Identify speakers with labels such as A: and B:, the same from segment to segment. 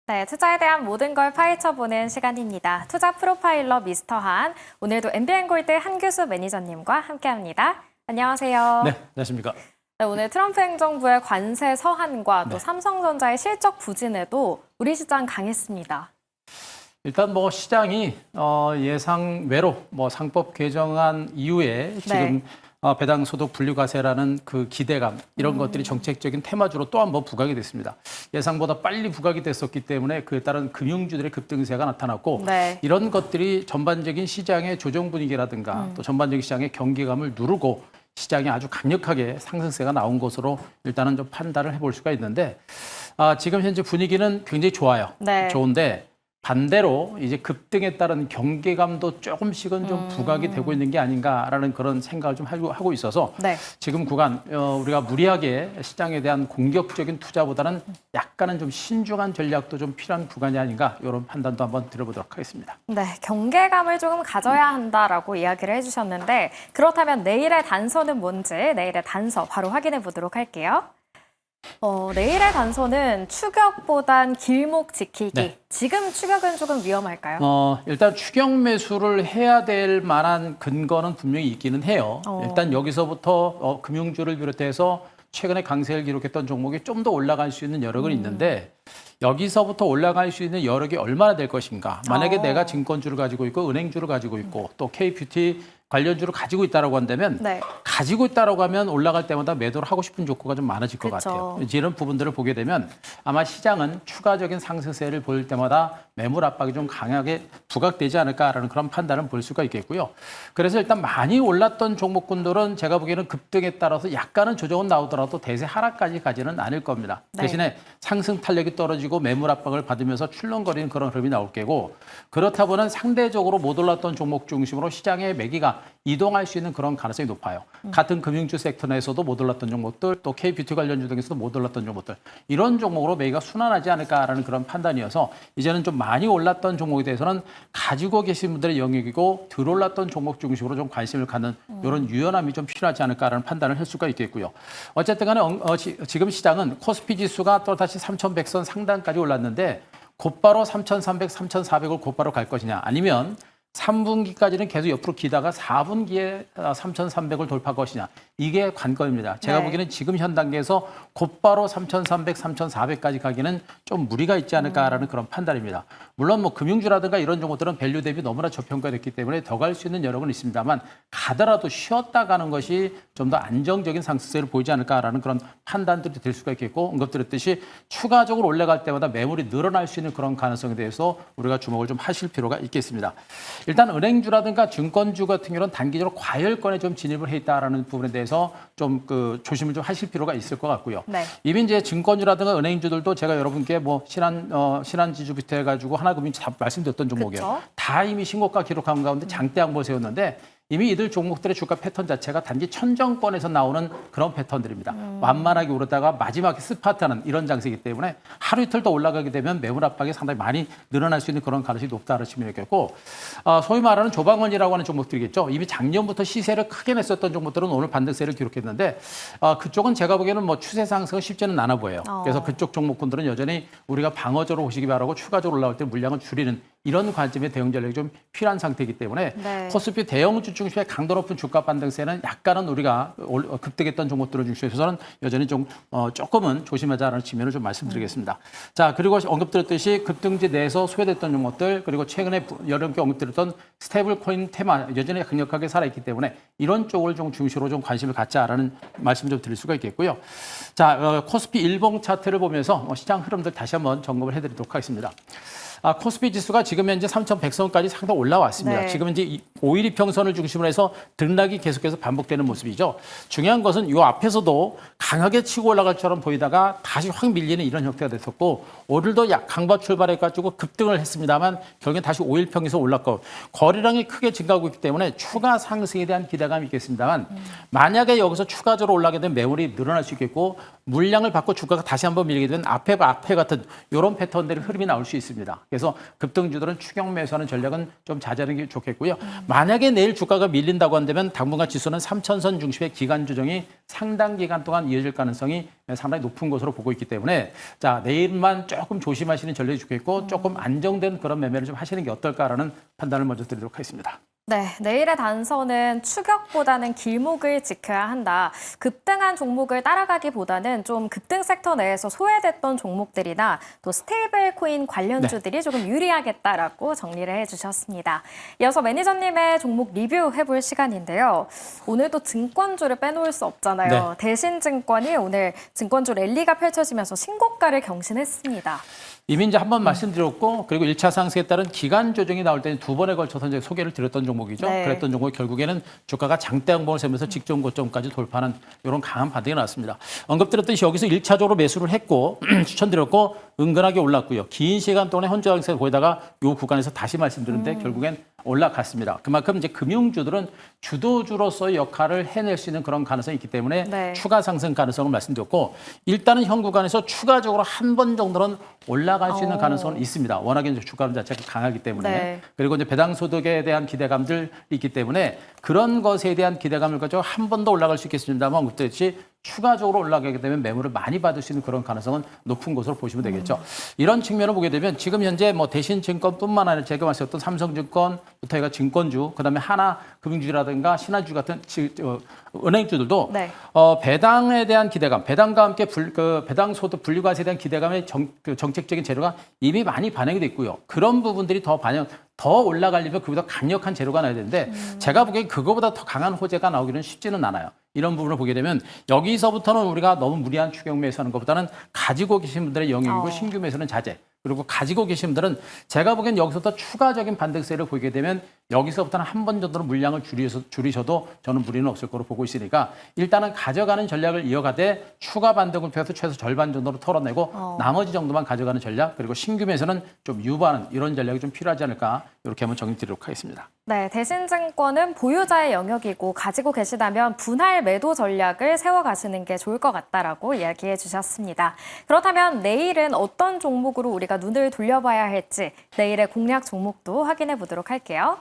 A: 네, 투자에 대한 모든 걸 파헤쳐보는 시간입니다. 투자 프로파일러 미스터 한, 오늘도 MBN골드 한규수 매니저님과 함께합니다. 안녕하세요.
B: 네, 안녕하십니까.
A: 네, 오늘 트럼프 행정부의 관세 서한과 또
B: 네.
A: 삼성전자의 실적 부진에도 우리 시장 강했습니다.
B: 일단 뭐 시장이 예상 외로 뭐 상법 개정안 이후에 지금 배당 소득 분류과세라는 그 기대감 이런 것들이 정책적인 테마주로 또 한 번 부각이 됐습니다. 예상보다 빨리 부각이 됐었기 때문에 그에 따른 금융주들의 급등세가 나타났고
A: 네.
B: 이런 것들이 전반적인 시장의 조정 분위기라든가 또 전반적인 시장의 경계감을 누르고 시장이 아주 강력하게 상승세가 나온 것으로 일단은 좀 판단을 해볼 수가 있는데 지금 현재 분위기는 굉장히 좋아요.
A: 네.
B: 좋은데 반대로 이제 급등에 따른 경계감도 조금씩은 좀 부각이 되고 있는 게 아닌가라는 그런 생각을 좀 하고 있어서
A: 네.
B: 지금 구간 우리가 무리하게 시장에 대한 공격적인 투자보다는 약간은 좀 신중한 전략도 좀 필요한 구간이 아닌가 이런 판단도 한번 들어보도록 하겠습니다.
A: 네, 경계감을 조금 가져야 한다라고 이야기를 해주셨는데 그렇다면 내일의 단서는 뭔지 내일의 단서 바로 확인해 보도록 할게요. 내일의 단서는 추격보단 길목 지키기.
B: 네.
A: 지금 추격은 조금 위험할까요?
B: 일단 추격 매수를 해야 될 만한 근거는 분명히 있기는 해요. 일단 여기서부터 금융주를 비롯해서 최근에 강세를 기록했던 종목이 좀 더 올라갈 수 있는 여력은 있는데 여기서부터 올라갈 수 있는 여력이 얼마나 될 것인가. 만약에 내가 증권주를 가지고 있고 은행주를 가지고 있고 또 K뷰티 관련주를 가지고 있다라고 한다면
A: 네.
B: 가지고 있다라고 하면 올라갈 때마다 매도를 하고 싶은 욕구가 좀 많아질 것
A: 그쵸.
B: 같아요. 이런 부분들을 보게 되면 아마 시장은 추가적인 상승세를 보일 때마다 매물 압박이 좀 강하게 부각되지 않을까라는 그런 판단을 볼 수가 있겠고요. 그래서 일단 많이 올랐던 종목군들은 제가 보기에는 급등에 따라서 약간은 조정은 나오더라도 대세 하락까지 가지는 않을 겁니다.
A: 네.
B: 대신에 상승 탄력이 떨어지고 매물 압박을 받으면서 출렁거리는 그런 흐름이 나올 거고 그렇다 보면 상대적으로 못 올랐던 종목 중심으로 시장의 매기가 이동할 수 있는 그런 가능성이 높아요. 같은 금융주 섹터 내에서도 못 올랐던 종목들 또 K뷰티 관련주 등에서도 못 올랐던 종목들 이런 종목으로 매기가 순환하지 않을까라는 그런 판단이어서 이제는 좀 많이 올랐던 종목에 대해서는 가지고 계신 분들의 영역이고 덜 올랐던 종목 중심으로 좀 관심을 갖는 이런 유연함이 좀 필요하지 않을까라는 판단을 할 수가 있겠고요. 어쨌든 간에 지금 시장은 코스피 지수가 또 다시 3,100선 상단까지 올랐는데 곧바로 3,300, 3,400을 곧바로 갈 것이냐 아니면 3분기까지는 계속 옆으로 기다가 4분기에 3,300을 돌파할 것이냐. 이게 관건입니다. 제가
A: 네.
B: 보기에는 지금 현 단계에서 곧바로 3,300, 3,400까지 가기는 좀 무리가 있지 않을까라는 그런 판단입니다. 물론 뭐 금융주라든가 이런 종목들은 밸류 대비 너무나 저평가됐기 때문에 더 갈 수 있는 여력은 있습니다만 가더라도 쉬었다 가는 것이 좀 더 안정적인 상승세를 보이지 않을까라는 그런 판단들이 될 수가 있겠고 언급드렸듯이 추가적으로 올라갈 때마다 매물이 늘어날 수 있는 그런 가능성에 대해서 우리가 주목을 좀 하실 필요가 있겠습니다. 일단 은행주라든가 증권주 같은 경우는 단기적으로 과열권에 좀 진입을 해 있다라는 부분에 대해서 좀 조심을 좀 하실 필요가 있을 것 같고요.
A: 네.
B: 이미 이제 증권주라든가 은행주들도 제가 여러분께 뭐 신한지주부터 해가지고 하나금융 말씀드렸던 종목이에요.
A: 그쵸?
B: 다 이미 신고가 기록한 가운데 장대 양보 세웠는데 이미 이들 종목들의 주가 패턴 자체가 단지 천정권에서 나오는 그런 패턴들입니다. 완만하게 오르다가 마지막에 스파트하는 이런 장세이기 때문에 하루 이틀 더 올라가게 되면 매물 압박이 상당히 많이 늘어날 수 있는 그런 가능성이 높다는 측면이겠고 소위 말하는 조방원이라고 하는 종목들이겠죠. 이미 작년부터 시세를 크게 냈었던 종목들은 오늘 반등세를 기록했는데 그쪽은 제가 보기에는 뭐 추세 상승은 쉽지는 않아 보여요. 그래서 그쪽 종목군들은 여전히 우리가 방어적으로 보시기 바라고 추가적으로 올라올 때 물량을 줄이는 이런 관점의 대응 전략이 좀 필요한 상태이기 때문에
A: 네.
B: 코스피 대형주 중심의 강도 높은 주가 반등세는 약간은 우리가 급등했던 종목들을 중심에서는 여전히 좀 조금은 조심하자라는 측면을 좀 말씀드리겠습니다. 자 그리고 언급드렸듯이 급등지 내에서 소외됐던 종목들 그리고 최근에 여러분께 언급드렸던 스테이블 코인 테마 여전히 강력하게 살아있기 때문에 이런 쪽을 좀 중심으로 좀 관심을 갖자라는 말씀 좀 드릴 수가 있겠고요. 자 코스피 일봉 차트를 보면서 시장 흐름들 다시 한번 점검을 해드리도록 하겠습니다. 코스피 지수가 지금 현재 3,100선까지 상당히 올라왔습니다.
A: 네.
B: 지금 이제 5일 이평선을 중심으로 해서 등락이 계속해서 반복되는 모습이죠. 중요한 것은 이 앞에서도 강하게 치고 올라갈 처럼 보이다가 다시 확 밀리는 이런 형태가 됐었고 오늘도 강보 출발해가지고 급등을 했습니다만 결국엔 다시 5일 평에서 올랐고 거래량이 크게 증가하고 있기 때문에 추가 상승에 대한 기대감이 있겠습니다만 만약에 여기서 추가적으로 올라가게 되면 매물이 늘어날 수 있겠고 물량을 받고 주가가 다시 한번 밀리게 되면 앞에 같은 이런 패턴들의 흐름이 나올 수 있습니다. 그래서 급등주들은 추격 매수하는 전략은 좀 자제하는 게 좋겠고요. 만약에 내일 주가가 밀린다고 한다면 당분간 지수는 3,000선 중심의 기간 조정이 상당 기간 동안 이어질 가능성이 상당히 높은 것으로 보고 있기 때문에 자, 내일만 조금 조심하시는 전략이 좋겠고 조금 안정된 그런 매매를 좀 하시는 게 어떨까라는 판단을 먼저 드리도록 하겠습니다.
A: 네, 내일의 단서는 추격보다는 길목을 지켜야 한다. 급등한 종목을 따라가기보다는 좀 급등 섹터 내에서 소외됐던 종목들이나 또 스테이블 코인 관련주들이 조금 유리하겠다라고 정리를 해주셨습니다. 이어서 매니저님의 종목 리뷰해볼 시간인데요. 오늘도 증권주를 빼놓을 수 없잖아요. 대신증권이 오늘 증권주 랠리가 펼쳐지면서 신고가를 경신했습니다.
B: 이미 이제 한번 말씀드렸고 그리고 1차 상승에 따른 기간 조정이 나올 때는 두 번에 걸쳐서 이제 소개를 드렸던 종목이죠.
A: 네.
B: 그랬던 종목이 결국에는 주가가 장대 양봉을 세면서 직전 고점까지 돌파하는 이런 강한 반등이 나왔습니다. 언급드렸듯이 여기서 1차적으로 매수를 했고 추천드렸고 은근하게 올랐고요. 긴 시간 동안에 현저 강세가 보이다가 이 구간에서 다시 말씀드렸는데 결국엔 올라갔습니다. 그만큼 이제 금융주들은 주도주로서의 역할을 해낼 수 있는 그런 가능성이 있기 때문에
A: 네.
B: 추가 상승 가능성을 말씀드렸고 일단은 현 구간에서 추가적으로 한 번 정도는 올라갈 수 있는 가능성은 있습니다. 워낙에 이제 주가 자체가 강하기 때문에
A: 네.
B: 그리고 이제 배당 소득에 대한 기대감들이 있기 때문에 그런 것에 대한 기대감을 가지고 한 번 더 올라갈 수 있겠습니다만 그때듯이 추가적으로 올라가게 되면 매물을 많이 받을 수 있는 그런 가능성은 높은 것으로 보시면 되겠죠. 이런 측면을 보게 되면 지금 현재 뭐 대신증권뿐만 아니라 제가 말씀드렸던 삼성증권부터 해가 증권주, 그다음에 하나금융주라든가 신한주 같은 은행주들도
A: 네.
B: 배당에 대한 기대감, 배당과 함께 배당 소득 분리과세에 대한 기대감의 정책적인 재료가 이미 많이 반영이 됐고요. 그런 부분들이 더 올라가려면 그보다 강력한 재료가 나야 되는데 제가 보기엔 그거보다 더 강한 호재가 나오기는 쉽지는 않아요. 이런 부분을 보게 되면 여기서부터는 우리가 너무 무리한 추격 매수하는 것보다는 가지고 계신 분들의 영역이고 신규 매수는 자제. 그리고 가지고 계신 분들은 제가 보기엔 여기서부터 추가적인 반등세를 보게 되면 여기서부터는 한 번 정도는 물량을 줄이셔도 저는 무리는 없을 거로 보고 있으니까 일단은 가져가는 전략을 이어가되 추가 반등을 통해서 최소 절반 정도로 털어내고 나머지 정도만 가져가는 전략 그리고 신규 매수는 좀 유보하는 이런 전략이 좀 필요하지 않을까 이렇게 한번 정리 드리도록 하겠습니다.
A: 네, 대신증권은 보유자의 영역이고 가지고 계시다면 분할 매도 전략을 세워가시는 게 좋을 것 같다라고 이야기해 주셨습니다. 그렇다면 내일은 어떤 종목으로 우리가 눈을 돌려봐야 할지 내일의 공략 종목도 확인해 보도록 할게요.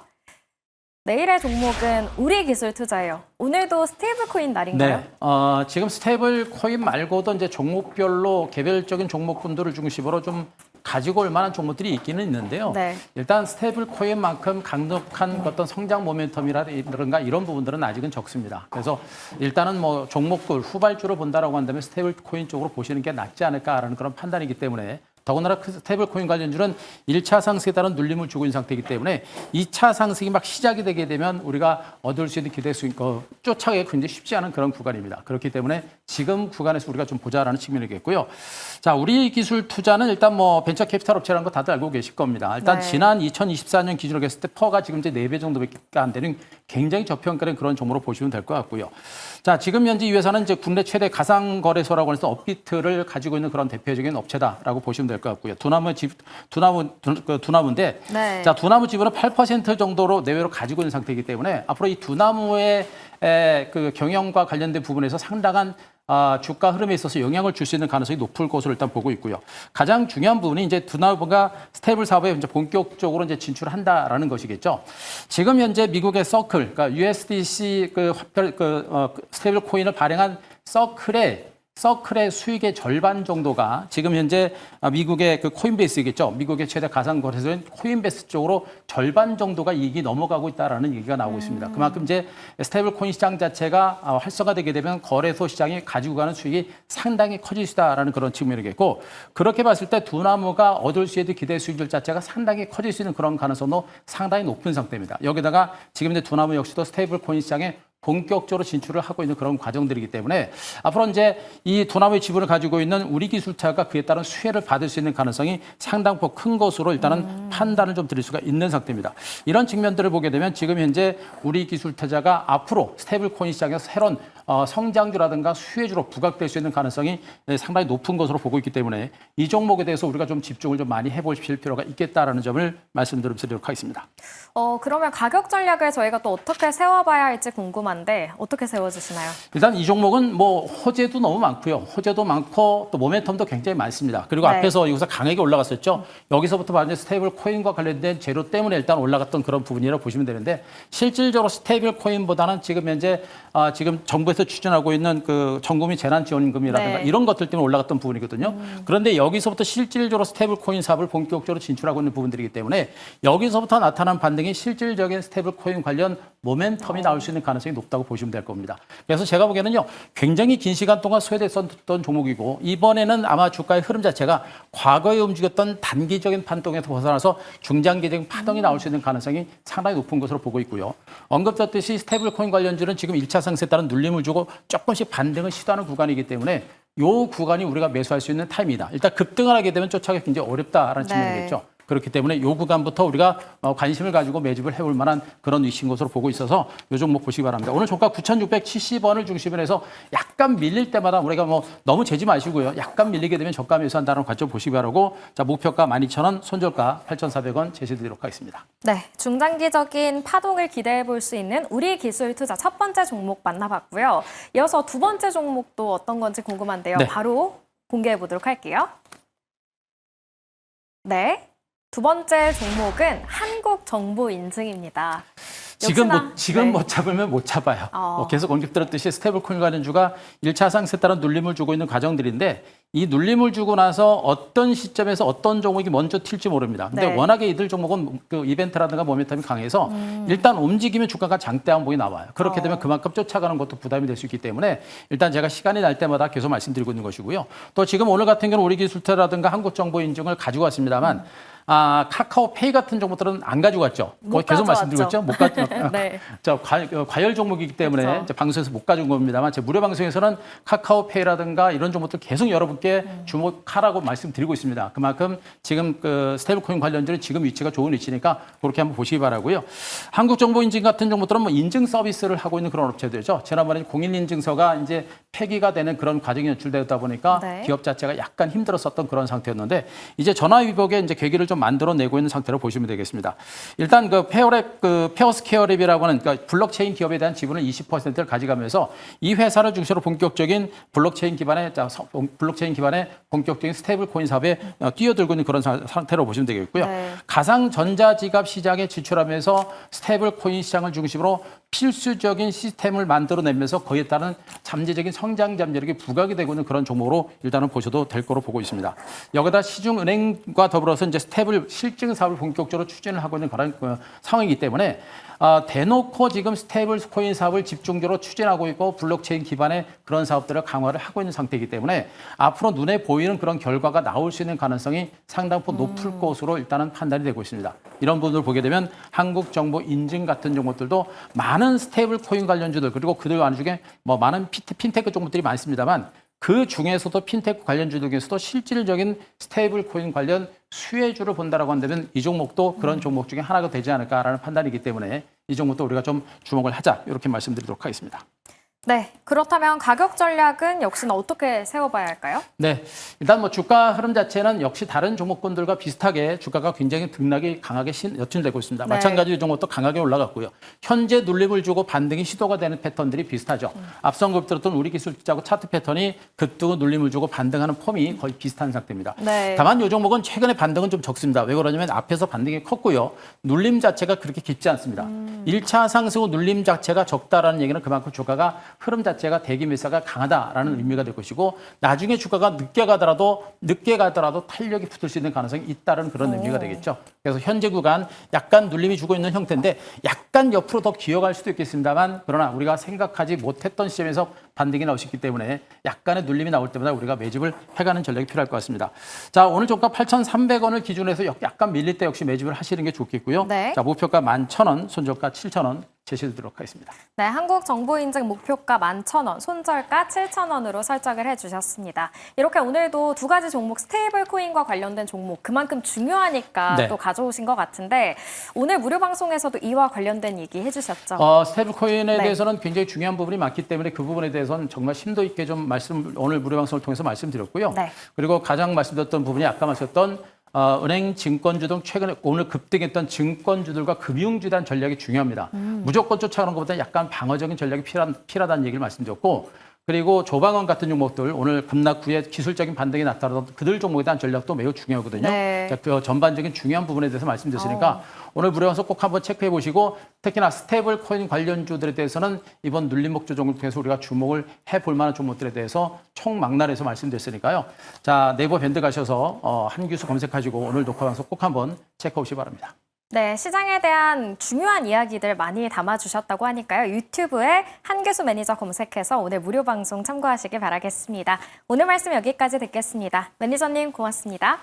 A: 내일의 종목은 우리기술투자예요. 오늘도 스테이블코인 날인가요?
B: 네, 지금 스테이블코인 말고도 이제 종목별로 개별적인 종목군들을 중심으로 좀 가지고 올 만한 종목들이 있기는 있는데요.
A: 네.
B: 일단 스테이블 코인만큼 강력한 어떤 성장 모멘텀이라든가 이런 부분들은 아직은 적습니다. 그래서 일단은 뭐 종목들 후발주로 본다라고 한다면 스테이블 코인 쪽으로 보시는 게 낫지 않을까라는 그런 판단이기 때문에 더군다나 스테이블 코인 관련주는 1차 상승에 따른 눌림을 주고 있는 상태이기 때문에 2차 상승이 막 시작이 되게 되면 우리가 얻을 수 있는 기대 수익 쫓아가기가 굉장히 쉽지 않은 그런 구간입니다. 그렇기 때문에 지금 구간에서 우리가 좀 보자라는 측면이겠고요. 자, 우리 기술 투자는 일단 뭐 벤처 캐피탈 업체라는 거 다들 알고 계실 겁니다. 일단
A: 네.
B: 지난 2024년 기준으로 했을 때 퍼가 지금 이제 4배 정도밖에 안 되는 굉장히 저평가된 그런 종목으로 보시면 될 것 같고요. 자, 지금 현재 이 회사는 이제 국내 최대 가상거래소라고 해서 업비트를 가지고 있는 그런 대표적인 업체다라고 보시면 될 것 같고요. 두나무인데,
A: 네.
B: 자, 두나무 지분은 8% 정도로 내외로 가지고 있는 상태이기 때문에 앞으로 이 두나무의 그 경영과 관련된 부분에서 상당한 주가 흐름에 있어서 영향을 줄 수 있는 가능성이 높을 것으로 일단 보고 있고요. 가장 중요한 부분이 이제 두나무가 스테이블 사업에 이제 본격적으로 이제 진출한다라는 것이겠죠. 지금 현재 미국의 서클, 그러니까 USDC 스테이블 코인을 발행한 서클의 수익의 절반 정도가 지금 현재 미국의 그 코인베이스겠죠. 미국의 최대 가상거래소인 코인베이스 쪽으로 절반 정도가 이익이 넘어가고 있다라는 얘기가 나오고 있습니다. 그만큼 이제 스테이블 코인 시장 자체가 활성화되게 되면 거래소 시장이 가지고 가는 수익이 상당히 커질 수 있다라는 그런 측면이겠고 그렇게 봤을 때 두나무가 얻을 수 있는 기대 수익률 자체가 상당히 커질 수 있는 그런 가능성도 상당히 높은 상태입니다. 여기다가 지금 이제 두나무 역시도 스테이블 코인 시장에 본격적으로 진출을 하고 있는 그런 과정들이기 때문에 앞으로 이제 이 두나무의 지분을 가지고 있는 우리 기술자가 그에 따른 수혜를 받을 수 있는 가능성이 상당폭 큰 것으로 일단은 판단을 좀 드릴 수가 있는 상태입니다. 이런 측면들을 보게 되면 지금 현재 우리 기술투자가 앞으로 스테이블 코인 시장에서 새로운 성장주라든가 수혜주로 부각될 수 있는 가능성이 상당히 높은 것으로 보고 있기 때문에 이 종목에 대해서 우리가 좀 집중을 좀 많이 해보실 필요가 있겠다라는 점을 말씀드리도록 하겠습니다.
A: 그러면 가격 전략을 저희가 또 어떻게 세워봐야 할지 궁금한데 궁금한데 어떻게 세워주시나요?
B: 일단 이 종목은 뭐 호재도 너무 많고요. 호재도 많고 또 모멘텀도 굉장히 많습니다. 그리고
A: 네.
B: 앞에서 여기서 강하게 올라갔었죠. 여기서부터 완전 스테이블 코인과 관련된 재료 때문에 일단 올라갔던 그런 부분이라고 보시면 되는데 실질적으로 스테이블 코인보다는 지금 현재 지금 정부에서 추진하고 있는 그 전국민 재난지원금이라든가
A: 네.
B: 이런 것들 때문에 올라갔던 부분이거든요. 그런데 여기서부터 실질적으로 스테이블 코인 사업을 본격적으로 진출하고 있는 부분들이기 때문에 여기서부터 나타난 반등이 실질적인 스테이블 코인 관련 모멘텀이 나올 수 있는 가능성이 높다고 보시면 될 겁니다. 그래서 제가 보기에는요, 굉장히 긴 시간 동안 소외됐었던 종목이고 이번에는 아마 주가의 흐름 자체가 과거에 움직였던 단기적인 판동에서 벗어나서 중장기적인 파동이 나올 수 있는 가능성이 상당히 높은 것으로 보고 있고요. 언급했듯이 스테이블 코인 관련주는 지금 1차 상승에 따른 눌림을 주고 조금씩 반등을 시도하는 구간이기 때문에 요 구간이 우리가 매수할 수 있는 타임이다. 일단 급등을 하게 되면 쫓아가기 굉장히 어렵다라는 측면이겠죠. 그렇기 때문에 요 구간부터 우리가 관심을 가지고 매집을 해볼 만한 그런 위치인 것으로 보고 있어서 요 종목 보시기 바랍니다. 오늘 종가 9,670원을 중심으로 해서 약간 밀릴 때마다 우리가 뭐 너무 재지 마시고요. 약간 밀리게 되면 저가 매수한다는 관점 보시기 바라고 자 목표가 12,000원, 손절가 8,400원 제시드리도록 하겠습니다.
A: 네, 중장기적인 파동을 기대해 볼 수 있는 우리 기술 투자 첫 번째 종목 만나봤고요. 이어서 두 번째 종목도 어떤 건지 궁금한데요.
B: 네.
A: 바로 공개해 보도록 할게요. 네, 두 번째 종목은 한국정보인증입니다.
B: 지금
A: 네.
B: 못 잡으면 못 잡아요. 계속 언급드렸듯이 스테이블 코인 관련주가 1차 상승에 따른 눌림을 주고 있는 과정들인데 이 눌림을 주고 나서 어떤 시점에서 어떤 종목이 먼저 튈지 모릅니다. 근데
A: 네.
B: 워낙에 이들 종목은 그 이벤트라든가 모멘텀이 강해서 일단 움직이면 주가가 장대 항목이 나와요. 그렇게 되면 그만큼 쫓아가는 것도 부담이 될 수 있기 때문에 일단 제가 시간이 날 때마다 계속 말씀드리고 있는 것이고요. 또 지금 오늘 같은 경우는 우리기술투자라든가 한국정보인증을 가지고 왔습니다만 카카오페이 같은 종목들은 안 가지고 왔죠.
A: 못
B: 계속
A: 가져왔죠.
B: 말씀드리고 있죠. 못 가져.
A: 네.
B: 과열 종목이기 때문에
A: 그렇죠.
B: 이제 방송에서 못 가져온 겁니다만 제 무료 방송에서는 카카오페이라든가 이런 종목들 계속 여러분께 주목하라고 말씀드리고 있습니다. 그만큼 지금 그 스테이블코인 관련주는 지금 위치가 좋은 위치니까 그렇게 한번 보시기 바라고요. 한국정보인증 같은 종목들은 뭐 인증 서비스를 하고 있는 그런 업체들이죠. 지난번에 공인인증서가 이제 폐기가 되는 그런 과정이 연출되다 보니까
A: 네.
B: 기업 자체가 약간 힘들었었던 그런 상태였는데 이제 전화위복에 이제 계기를 좀 만들어내고 있는 상태로 보시면 되겠습니다. 일단 그 페어스케어랩이라고 하는 그러니까 블록체인 기업에 대한 지분을 20%를 가져가면서 이 회사를 중심으로 본격적인 블록체인 기반의 본격적인 스테이블 코인 사업에 뛰어들고 있는 그런 상태로 보시면 되겠고요.
A: 네.
B: 가상 전자지갑 시장에 진출하면서 스테이블 코인 시장을 중심으로 필수적인 시스템을 만들어내면서 그에 따른 잠재적인 성장 잠재력이 부각이 되고 있는 그런 종목으로 일단은 보셔도 될 거로 보고 있습니다. 여기다 시중은행과 더불어서 이제 스테이블 실증 사업을 본격적으로 추진을 하고 있는 그런 상황이기 때문에 대놓고 지금 스테이블 코인 사업을 집중적으로 추진하고 있고 블록체인 기반의 그런 사업들을 강화를 하고 있는 상태이기 때문에 앞으로 눈에 보이는 그런 결과가 나올 수 있는 가능성이 상당폭 높을 것으로 일단은 판단이 되고 있습니다. 이런 부분을 보게 되면 한국정보인증 같은 종목들도 많은 스테이블 코인 관련주들 그리고 그들 안중에 뭐 많은 핀테크 종목들이 많습니다만 그 중에서도 핀테크 관련주들 중에서도 실질적인 스테이블 코인 관련 수혜주를 본다라고 한다면 이 종목도 그런 종목 중에 하나가 되지 않을까라는 판단이기 때문에 이 종목도 우리가 좀 주목을 하자 이렇게 말씀드리도록 하겠습니다.
A: 네, 그렇다면 가격 전략은 역시나 어떻게 세워봐야 할까요?
B: 네, 일단 뭐 주가 흐름 자체는 역시 다른 종목군들과 비슷하게 주가가 굉장히 등락이 강하게 여튼되고 있습니다.
A: 네.
B: 마찬가지로 이 종목도 강하게 올라갔고요. 현재 눌림을 주고 반등이 시도가 되는 패턴들이 비슷하죠. 앞서 언급드렸던 우리 기술자고 차트 패턴이 급등 눌림을 주고 반등하는 폼이 거의 비슷한 상태입니다.
A: 네.
B: 다만 이 종목은 최근에 반등은 좀 적습니다. 왜 그러냐면 앞에서 반등이 컸고요. 눌림 자체가 그렇게 깊지 않습니다. 1차 상승 후 눌림 자체가 적다라는 얘기는 그만큼 주가가 흐름 자체가 대기 매수가 강하다라는 의미가 될 것이고 나중에 주가가 늦게 가더라도 탄력이 붙을 수 있는 가능성이 있다는 그런 의미가 되겠죠. 그래서 현재 구간 약간 눌림이 주고 있는 형태인데 약간 옆으로 더 기어갈 수도 있겠습니다만 그러나 우리가 생각하지 못했던 시점에서 반등이 나올 수 있기 때문에 약간의 눌림이 나올 때마다 우리가 매집을 해가는 전략이 필요할 것 같습니다. 자, 오늘 종가 8,300원을 기준으로 해서 약간 밀릴 때 역시 매집을 하시는 게 좋겠고요.
A: 네.
B: 자, 목표가 11,000원, 손절가 7,000원 제시되도록 하겠습니다.
A: 네, 한국정보인증 목표가 11,000원, 손절가 7,000원으로 설정을 해주셨습니다. 이렇게 오늘도 두 가지 종목 스테이블 코인과 관련된 종목 그만큼 중요하니까
B: 네.
A: 또 가져오신 것 같은데 오늘 무료 방송에서도 이와 관련된 얘기 해주셨죠?
B: 스테이블 코인에
A: 네.
B: 대해서는 굉장히 중요한 부분이 많기 때문에 그 부분에 대해서는 정말 심도 있게 좀 오늘 무료 방송을 통해서 말씀드렸고요.
A: 네.
B: 그리고 가장 말씀드렸던 부분이 아까 말씀드렸던 은행, 증권주 등 최근에 오늘 급등했던 증권주들과 금융주에 대한 전략이 중요합니다. 무조건 쫓아가는 것보다 약간 방어적인 전략이 필요하다는 얘기를 말씀드렸고 그리고 조방원 같은 종목들 오늘 급락 후에 기술적인 반등이 나타나던 그들 종목에 대한 전략도 매우 중요하거든요.
A: 네.
B: 자, 그 전반적인 중요한 부분에 대해서 말씀드렸으니까 오늘 무료와서 꼭 한번 체크해 보시고 특히나 스테이블 코인 관련주들에 대해서는 이번 눌림목조 종목 통해서 우리가 주목을 해볼 만한 종목들에 대해서 총망라해서 말씀드렸으니까요. 자, 네이버 밴드 가셔서 한규수 검색하시고 오늘 녹화 방송 꼭 한번 체크해 보시기 바랍니다.
A: 네, 시장에 대한 중요한 이야기들 많이 담아주셨다고 하니까요. 유튜브에 한교수 매니저 검색해서 오늘 무료 방송 참고하시길 바라겠습니다. 오늘 말씀 여기까지 듣겠습니다. 매니저님 고맙습니다.